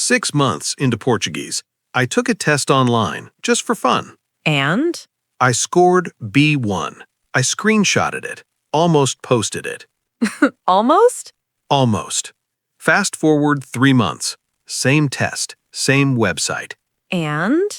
6 months into Portuguese. I took a test online, just for fun. And? I scored B1. I screenshotted it. Almost posted it. Almost? Almost. Fast forward 3 months. Same test, same website. And?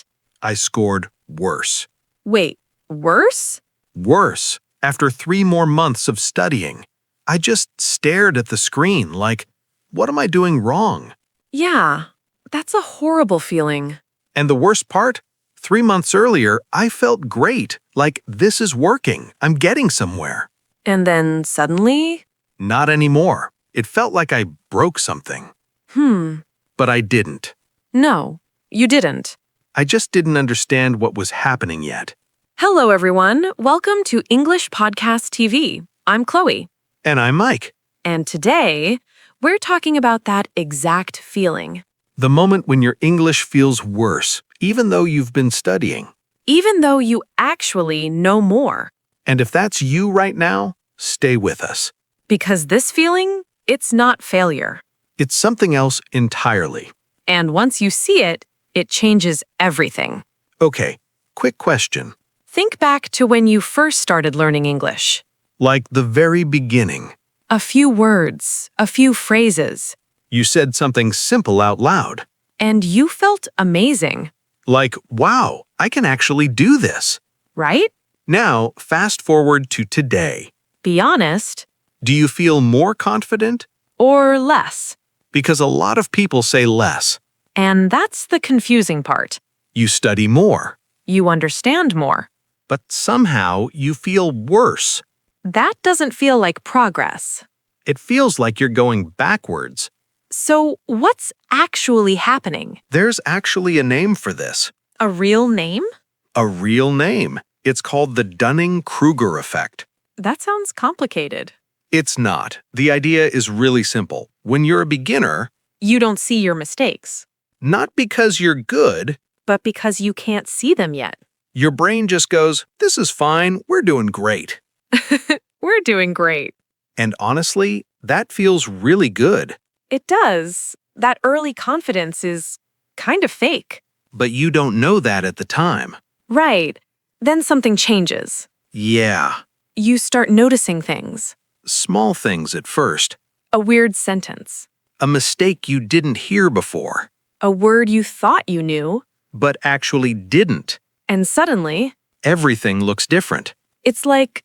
I scored worse. Wait, worse? Worse. After 3 more months of studying, I just stared at the screen like, what am I doing wrong? Yeah, that's a horrible feeling. And the worst part? 3 months earlier, I felt great, like this is working, I'm getting somewhere. And then suddenly? Not anymore. It felt like I broke something. But I didn't. No, you didn't. I just didn't understand what was happening yet. Hello, everyone. Welcome to English Podcast TV. I'm Chloe. And I'm Mike. And today, we're talking about that exact feeling. The moment when your English feels worse, even though you've been studying. Even though you actually know more. And if that's you right now, stay with us. Because this feeling, it's not failure. It's something else entirely. And once you see it, it changes everything. Okay, quick question. Think back to when you first started learning English. Like the very beginning. A few words, a few phrases, You said something simple out loud. and you felt amazing, Like, wow, I can actually do this. right? Now, fast forward to today. Be honest, Do you feel more confident? or less. Because a lot of people say less. And that's the confusing part. You study more. You understand more. But somehow you feel worse. That doesn't feel like progress. It feels like you're going backwards. So what's actually happening? There's actually a name for this. A real name? A real name. It's called the Dunning-Kruger Effect. That sounds complicated. It's not. The idea is really simple. When you're a beginner, You don't see your mistakes, not because you're good, but because you can't see them yet. your brain just goes, this is fine, we're doing great. We're doing great. And honestly, that feels really good. It does. That early confidence is kind of fake. But you don't know that at the time. Right. Then something changes. Yeah, You start noticing things. small things at first. A weird sentence. A mistake you didn't hear before, A word you thought you knew. but actually didn't. And suddenly, Everything looks different. it's like,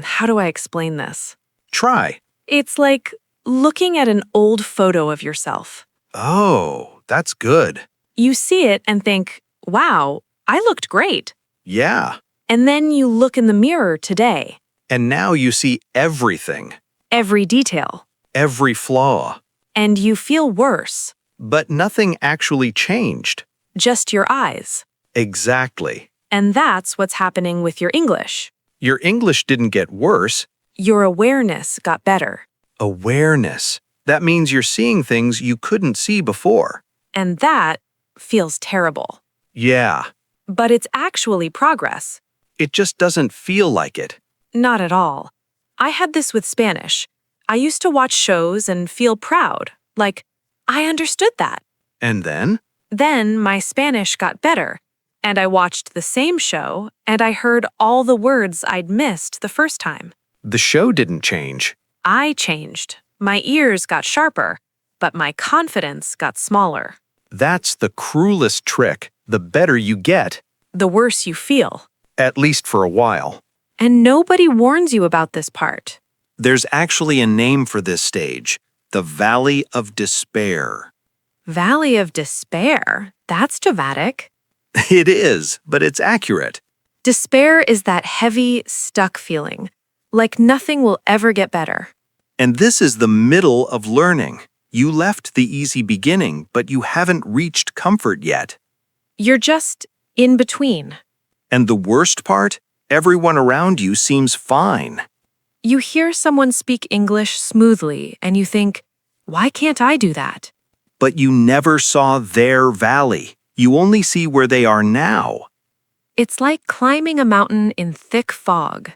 how do I explain this? Try. It's like looking at an old photo of yourself. Oh, that's good. You see it and think, wow, I looked great. Yeah. And then you look in the mirror today. And now you see everything, Every detail. every flaw. And you feel worse. But nothing actually changed. Just your eyes. Exactly. And that's what's happening with your English. Your English didn't get worse. Your awareness got better. Awareness. That means you're seeing things you couldn't see before. And that feels terrible. Yeah. But it's actually progress. It just doesn't feel like it. Not at all. I had this with Spanish. I used to watch shows and feel proud, like, I understood that. And then? Then my Spanish got better, and I watched the same show, and I heard all the words I'd missed the first time. The show didn't change. I changed. My ears got sharper, but my confidence got smaller. That's the cruelest trick. The better you get, The worse you feel. at least for a while. And nobody warns you about this part. There's actually a name for this stage. The Valley of Despair. Valley of Despair? That's dramatic. It is, but it's accurate. Despair is that heavy, stuck feeling, like nothing will ever get better. And this is the middle of learning. You left the easy beginning, but you haven't reached comfort yet. You're just in between. And the worst part? Everyone around you seems fine. You hear someone speak English smoothly, and you think, why can't I do that? But you never saw their valley. You only see where they are now. It's like climbing a mountain in thick fog.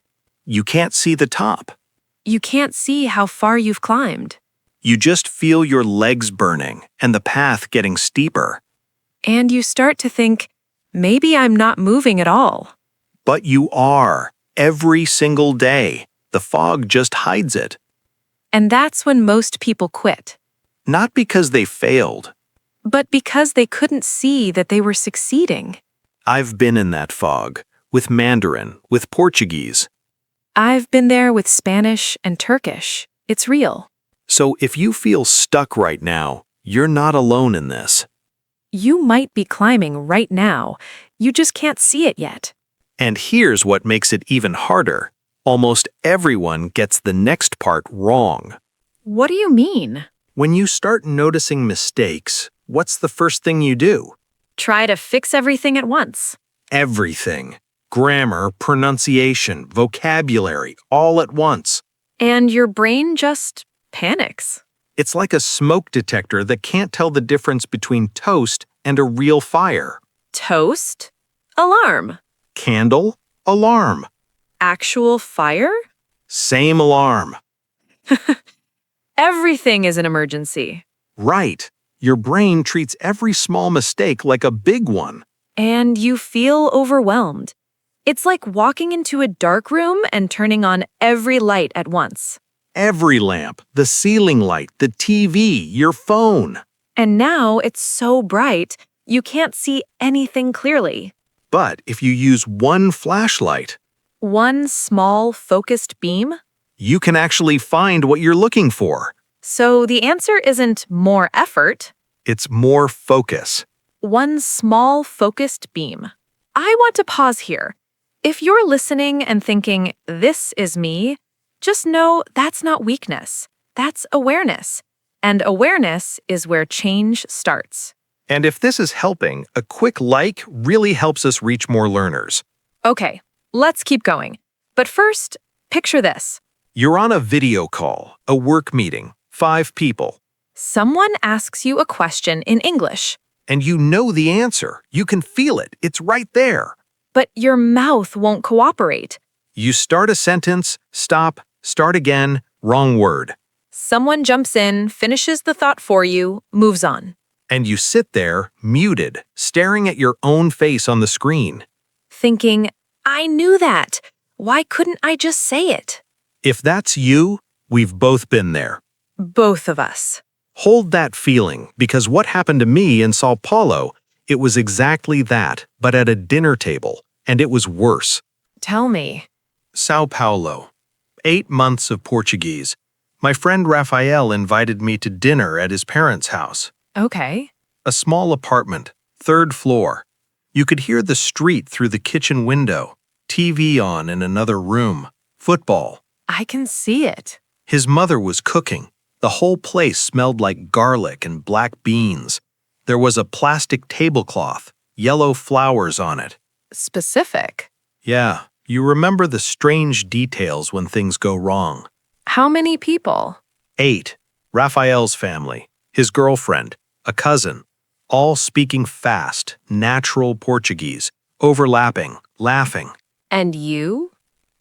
You can't see the top. You can't see how far you've climbed. You just feel your legs burning and the path getting steeper. And you start to think, maybe I'm not moving at all. But you are, every single day. The fog just hides it. And that's when most people quit. Not because they failed. But because they couldn't see that they were succeeding. I've been in that fog, with Mandarin, with Portuguese. I've been there with Spanish and Turkish. It's real. So if you feel stuck right now, you're not alone in this. You might be climbing right now. You just can't see it yet. And here's what makes it even harder. Almost everyone gets the next part wrong. What do you mean? When you start noticing mistakes, what's the first thing you do? Try to fix everything at once. Everything. Grammar, pronunciation, vocabulary, all at once. And your brain just panics. It's like a smoke detector that can't tell the difference between toast and a real fire. Toast? Alarm. Candle, alarm. Actual fire? Same alarm. Everything is an emergency. Right. Your brain treats every small mistake like a big one. And you feel overwhelmed. It's like walking into a dark room and turning on every light at once. Every lamp, the ceiling light, the TV, your phone. And now it's so bright, you can't see anything clearly. But if you use one flashlight, One small, focused beam? you can actually find what you're looking for. So the answer isn't more effort. It's more focus. One small, focused beam. I want to pause here. If you're listening and thinking, this is me, just know that's not weakness. That's awareness. And awareness is where change starts. And if this is helping, a quick like really helps us reach more learners. Okay, let's keep going. But first, picture this. You're on a video call, a work meeting, 5 people, Someone asks you a question in English, and you know the answer. You can feel it. It's right there. but your mouth won't cooperate. You start a sentence, stop, start again, wrong word. Someone jumps in, finishes the thought for you, moves on. And you sit there, muted, staring at your own face on the screen. Thinking, I knew that. Why couldn't I just say it? If that's you, we've both been there. Both of us. Hold that feeling, because what happened to me in Sao Paulo, it was exactly that, but at a dinner table, and it was worse. Tell me. Sao Paulo. 8 months of Portuguese. My friend Rafael invited me to dinner at his parents' house. Okay. A small apartment, 3rd floor. You could hear the street through the kitchen window, TV on in another room, football. I can see it. His mother was cooking. The whole place smelled like garlic and black beans. There was a plastic tablecloth, yellow flowers on it. Specific. Yeah, you remember the strange details when things go wrong. How many people? 8. Rafael's family, his girlfriend, a cousin, all speaking fast, natural Portuguese, overlapping, laughing. And you?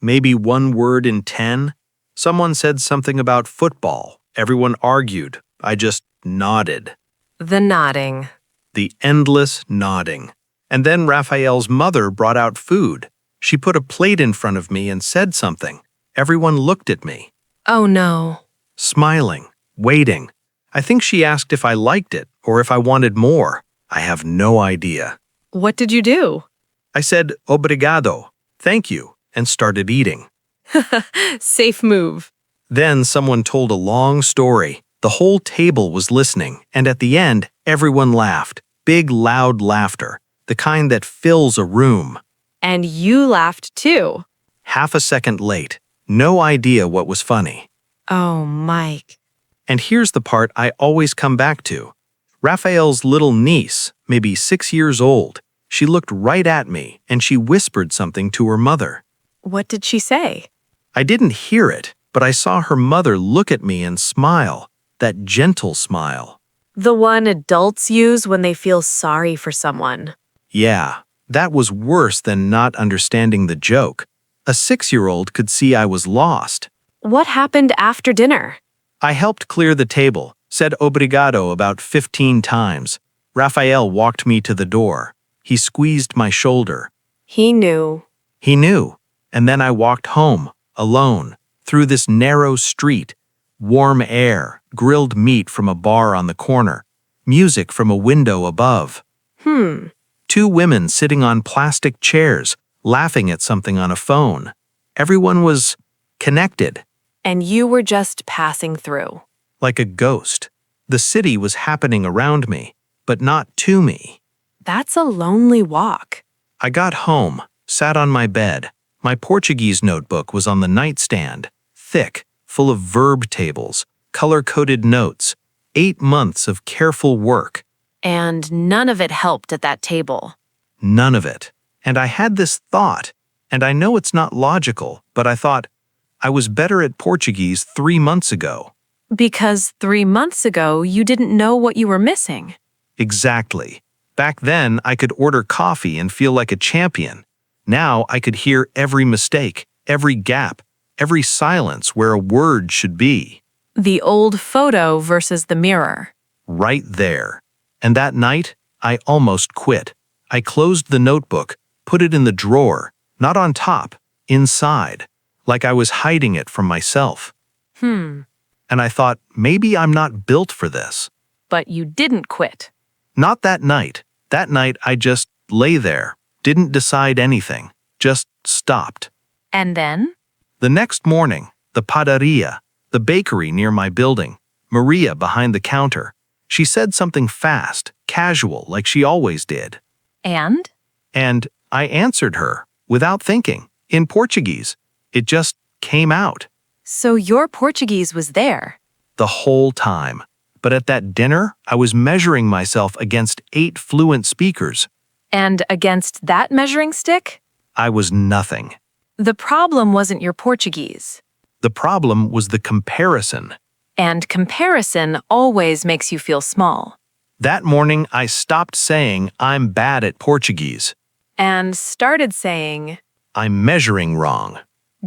Maybe one word in 10. Someone said something about football. Everyone argued. I just nodded. The nodding. The endless nodding. And then Rafael's mother brought out food. She put a plate in front of me and said something. Everyone looked at me, Oh no. smiling, waiting. I think she asked if I liked it or if I wanted more. I have no idea. What did you do? I said, obrigado, thank you, and started eating. Safe move. Then someone told a long story. The whole table was listening, and at the end, everyone laughed. Big, loud laughter, the kind that fills a room. And you laughed too. Half a second late, no idea what was funny. Oh, Mike. And here's the part I always come back to. Raphael's little niece, maybe 6 years old, she looked right at me and she whispered something to her mother. What did she say? I didn't hear it, but I saw her mother look at me and smile, that gentle smile. The one adults use when they feel sorry for someone. Yeah, that was worse than not understanding the joke. A 6-year-old could see I was lost. What happened after dinner? I helped clear the table, said obrigado about 15 times. Raphael walked me to the door. He squeezed my shoulder. He knew. He knew. And then I walked home, alone, through this narrow street. Warm air, grilled meat from a bar on the corner, music from a window above. Two women sitting on plastic chairs, laughing at something on a phone. Everyone was connected. And you were just passing through. Like a ghost. The city was happening around me, but not to me. That's a lonely walk. I got home, sat on my bed. My Portuguese notebook was on the nightstand, thick, full of verb tables, color-coded notes, 8 months of careful work. And none of it helped at that table. None of it. And I had this thought, and I know it's not logical, but I thought, I was better at Portuguese 3 months ago. Because 3 months ago, you didn't know what you were missing. Exactly. Back then, I could order coffee and feel like a champion. Now I could hear every mistake, every gap, every silence where a word should be. The old photo versus the mirror. Right there. And that night, I almost quit. I closed the notebook, put it in the drawer, not on top, inside, like I was hiding it from myself. And I thought, maybe I'm not built for this. But you didn't quit. Not that night. That night, I just lay there, didn't decide anything, just stopped. And then? The next morning, the padaria, the bakery near my building, Maria behind the counter. She said something fast, casual, like she always did. And? And I answered her, without thinking, in Portuguese. It just came out. So your Portuguese was there. The whole time. But at that dinner, I was measuring myself against 8 fluent speakers. And against that measuring stick? I was nothing. The problem wasn't your Portuguese. The problem was the comparison. And comparison always makes you feel small. That morning, I stopped saying I'm bad at Portuguese. And started saying, I'm measuring wrong.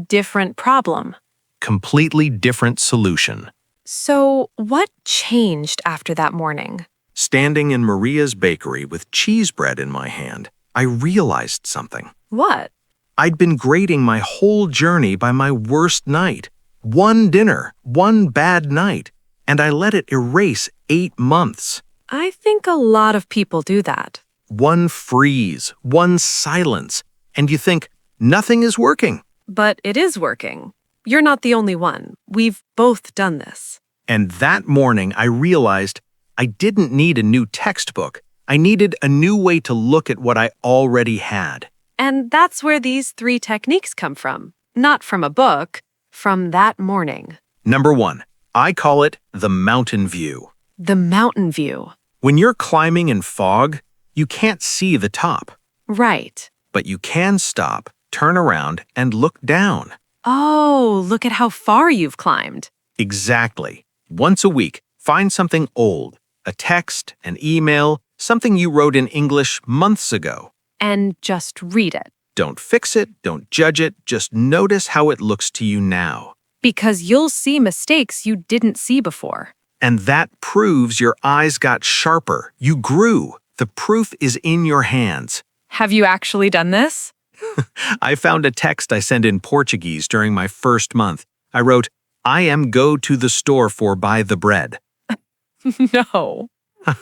different problem. Completely different solution. So what changed after that morning? Standing in Maria's bakery with cheese bread in my hand, I realized something. What? I'd been grading my whole journey by my worst night. One dinner, one bad night, and I let it erase 8 months. I think a lot of people do that. One freeze, one silence, and you think, nothing is working. But it is working. You're not the only one. We've both done this. And that morning, I realized I didn't need a new textbook. I needed a new way to look at what I already had. And that's where these 3 techniques come from. Not from a book, from that morning. Number 1, I call it the mountain view. The mountain view. When you're climbing in fog, you can't see the top. Right. But you can stop, turn around, and look down. Oh, look at how far you've climbed. Exactly. Once a week, find something old, a text, an email, something you wrote in English months ago. And just read it. Don't fix it, don't judge it, just notice how it looks to you now. Because you'll see mistakes you didn't see before. And that proves your eyes got sharper. You grew. The proof is in your hands. Have you actually done this? I found a text I sent in Portuguese during my first month. I wrote, I am go to the store for buy the bread. No.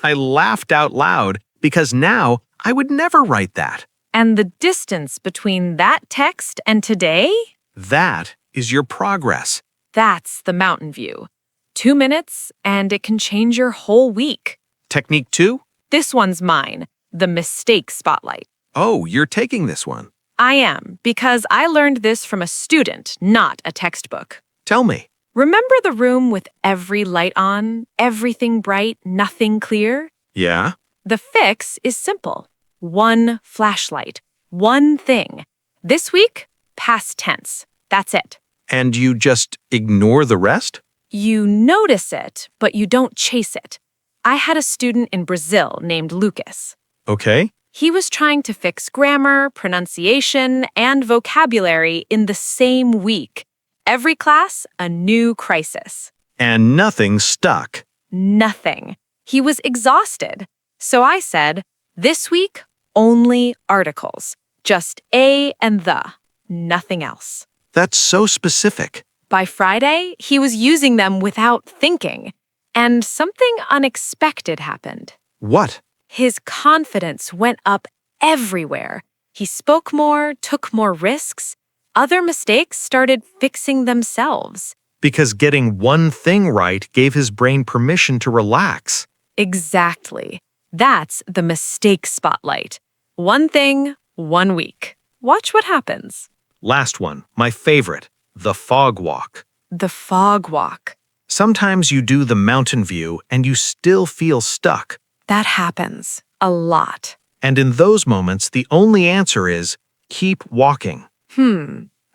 I laughed out loud because now I would never write that. And the distance between that text and today? That is your progress. That's the mountain view. 2 minutes, and it can change your whole week. Technique 2? This one's mine, the mistake spotlight. Oh, you're taking this one. I am, because I learned this from a student, not a textbook. Tell me. Remember the room with every light on, everything bright, nothing clear? Yeah? The fix is simple. One flashlight. One thing. This week, past tense. That's it. And you just ignore the rest? You notice it, but you don't chase it. I had a student in Brazil named Lucas. Okay. He was trying to fix grammar, pronunciation, and vocabulary in the same week. Every class, a new crisis. And nothing stuck. Nothing. He was exhausted. So I said, this week, only articles. Just a and the. Nothing else. That's so specific. By Friday, he was using them without thinking. And something unexpected happened. What? His confidence went up everywhere. He spoke more, took more risks. Other mistakes started fixing themselves. Because getting one thing right gave his brain permission to relax. Exactly. That's the mistake spotlight. One thing, 1 week. Watch what happens. Last one, my favorite, the fog walk. The fog walk. Sometimes you do the mountain view and you still feel stuck. That happens a lot. And in those moments, the only answer is keep walking.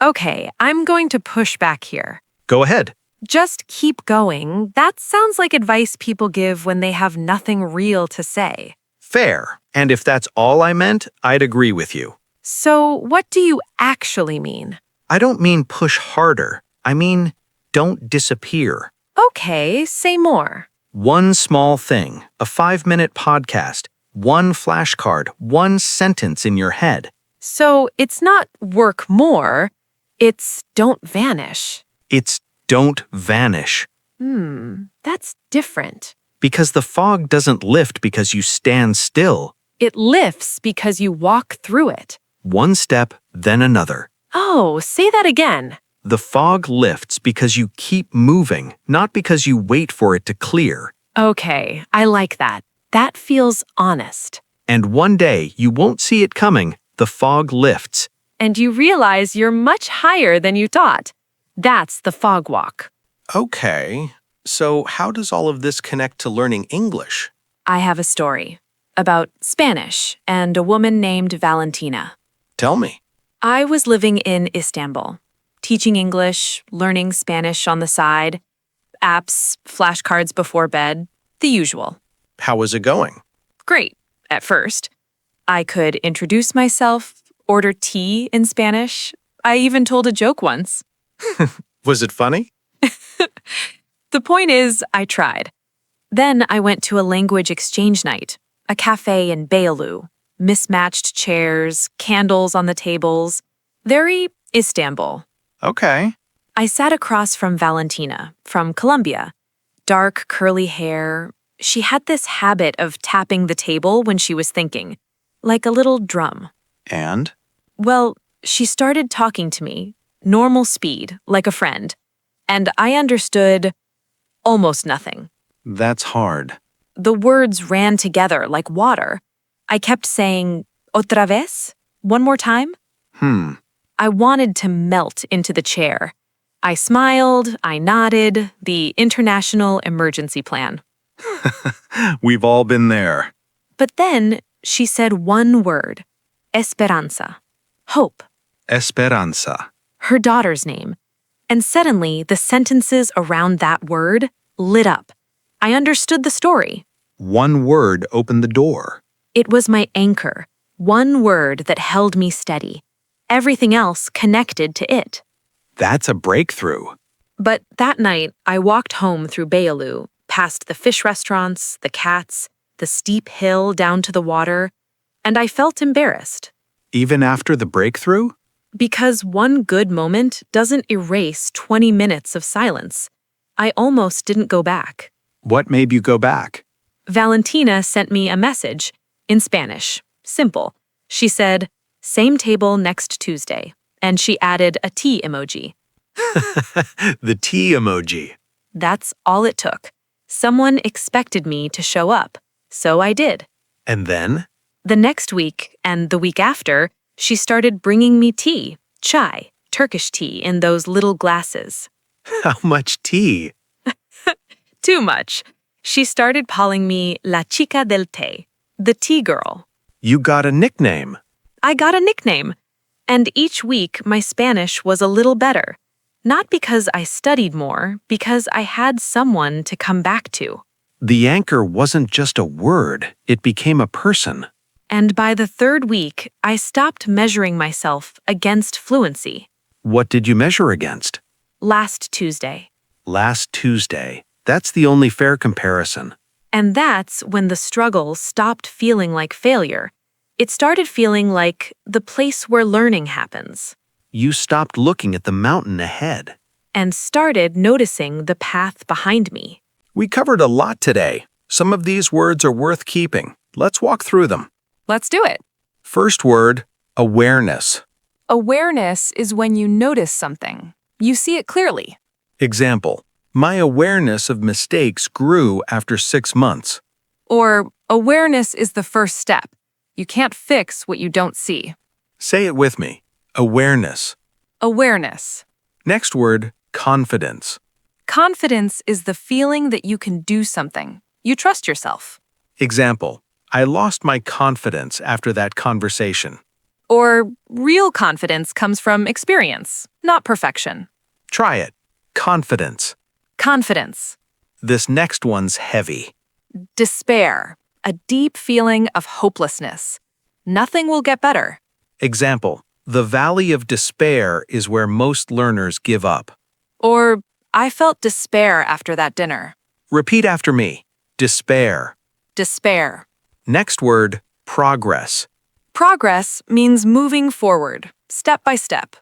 Okay, I'm going to push back here. Go ahead. Just keep going. That sounds like advice people give when they have nothing real to say. Fair. And if that's all I meant, I'd agree with you. So, what do you actually mean? I don't mean push harder. I mean, don't disappear. Okay, say more. One small thing, a 5-minute podcast, one flashcard, one sentence in your head. So, it's not work more, it's don't vanish. It's don't vanish. That's different. Because the fog doesn't lift because you stand still. It lifts because you walk through it. One step, then another. Oh, say that again. The fog lifts because you keep moving, not because you wait for it to clear. Okay, I like that. That feels honest. And one day, you won't see it coming, the fog lifts. And you realize you're much higher than you thought. That's the fog walk. Okay, so how does all of this connect to learning English? I have a story about Spanish and a woman named Valentina. Tell me. I was living in Istanbul, teaching English, learning Spanish on the side, apps, flashcards before bed, the usual. How was it going? Great, at first. I could introduce myself, order tea in Spanish. I even told a joke once. Was it funny? The point is, I tried. Then I went to a language exchange night, a cafe in Beyoğlu. Mismatched chairs, candles on the tables. Very Istanbul. Okay. I sat across from Valentina, from Colombia. Dark, curly hair. She had this habit of tapping the table when she was thinking, like a little drum. And? Well, she started talking to me, normal speed, like a friend. And I understood almost nothing. That's hard. The words ran together like water. I kept saying, otra vez? One more time? I wanted to melt into the chair. I smiled, I nodded, the international emergency plan. We've all been there. But then she said one word, esperanza, hope, Esperanza. her daughter's name. And suddenly the sentences around that word lit up. I understood the story. One word opened the door. It was my anchor, one word that held me steady. Everything else connected to it. That's a breakthrough. But that night, I walked home through Beyoğlu, past the fish restaurants, the cats, the steep hill down to the water, and I felt embarrassed. Even after the breakthrough? Because one good moment doesn't erase 20 minutes of silence. I almost didn't go back. What made you go back? Valentina sent me a message in Spanish. Simple. She said, same table next Tuesday. And she added a tea emoji. The tea emoji. That's all it took. Someone expected me to show up. So I did. And then? The next week and the week after, she started bringing me tea, chai, Turkish tea in those little glasses. How much tea? Too much. She started calling me La Chica del Té, the tea girl. You got a nickname. I got a nickname. And each week, my Spanish was a little better. Not because I studied more, because I had someone to come back to. The anchor wasn't just a word, it became a person. And by the third week, I stopped measuring myself against fluency. What did you measure against? Last Tuesday. Last Tuesday. That's the only fair comparison. And that's when the struggle stopped feeling like failure. It started feeling like the place where learning happens, You stopped looking at the mountain ahead. and started noticing the path behind me. We covered a lot today. Some of these words are worth keeping. Let's walk through them. Let's do it. First word, awareness. Awareness is when you notice something. You see it clearly. Example, my awareness of mistakes grew after 6 months. Or awareness is the first step. You can't fix what you don't see. Say it with me. Awareness. Awareness. Next word, confidence. Confidence is the feeling that you can do something. You trust yourself. Example, I lost my confidence after that conversation. Or real confidence comes from experience, not perfection. Try it. Confidence. Confidence. This next one's heavy. Despair. A deep feeling of hopelessness. Nothing will get better. Example, the valley of despair is where most learners give up. Or I felt despair after that dinner. Repeat after me. Despair. Despair. Next word, progress. Progress means moving forward, step by step.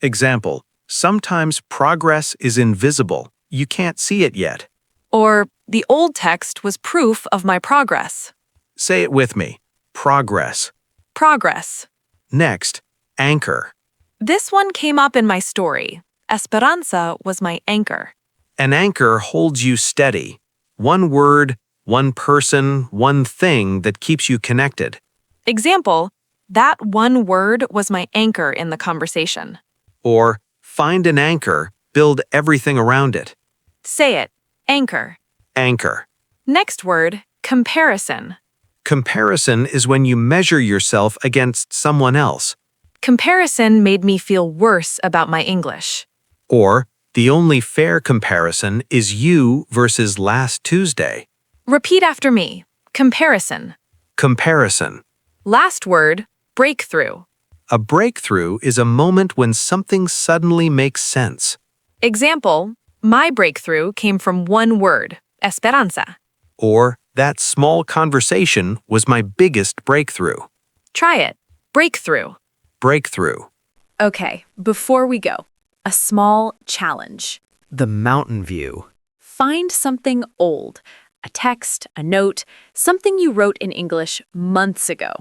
Example, sometimes progress is invisible. You can't see it yet. Or the old text was proof of my progress. Say it with me. Progress. Progress. Next, anchor. This one came up in my story. Esperanza was my anchor. An anchor holds you steady. One word, one person, one thing that keeps you connected. Example, that one word was my anchor in the conversation. Or, find an anchor, build everything around it. Say it. Anchor. Anchor. Next word, comparison. Comparison is when you measure yourself against someone else. Comparison made me feel worse about my English. Or, the only fair comparison is you versus last Tuesday. Repeat after me. Comparison. Comparison. Last word, breakthrough. A breakthrough is a moment when something suddenly makes sense. Example, my breakthrough came from one word, esperanza. Or, that small conversation was my biggest breakthrough. Try it. Breakthrough. Breakthrough. Okay, before we go, a small challenge. The mountain view. Find something old, a text, a note, something you wrote in English months ago.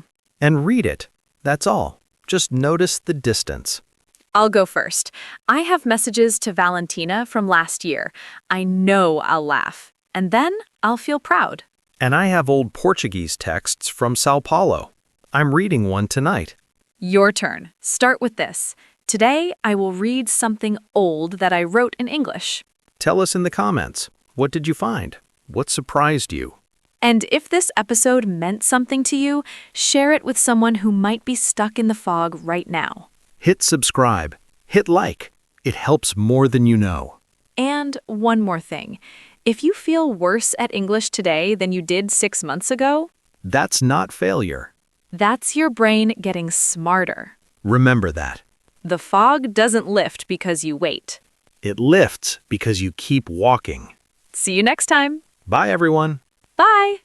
And read it. That's all. Just notice the distance. I'll go first. I have messages to Valentina from last year. I know I'll laugh. And then I'll feel proud. And I have old Portuguese texts from Sao Paulo. I'm reading one tonight. Your turn. Start with this. Today, I will read something old that I wrote in English. Tell us in the comments. What did you find? What surprised you? And if this episode meant something to you, share it with someone who might be stuck in the fog right now. Hit subscribe. Hit like. It helps more than you know. And one more thing. If you feel worse at English today than you did 6 months ago, That's not failure. that's your brain getting smarter. Remember that. The fog doesn't lift because you wait. It lifts because you keep walking. See you next time. Bye, everyone. Bye.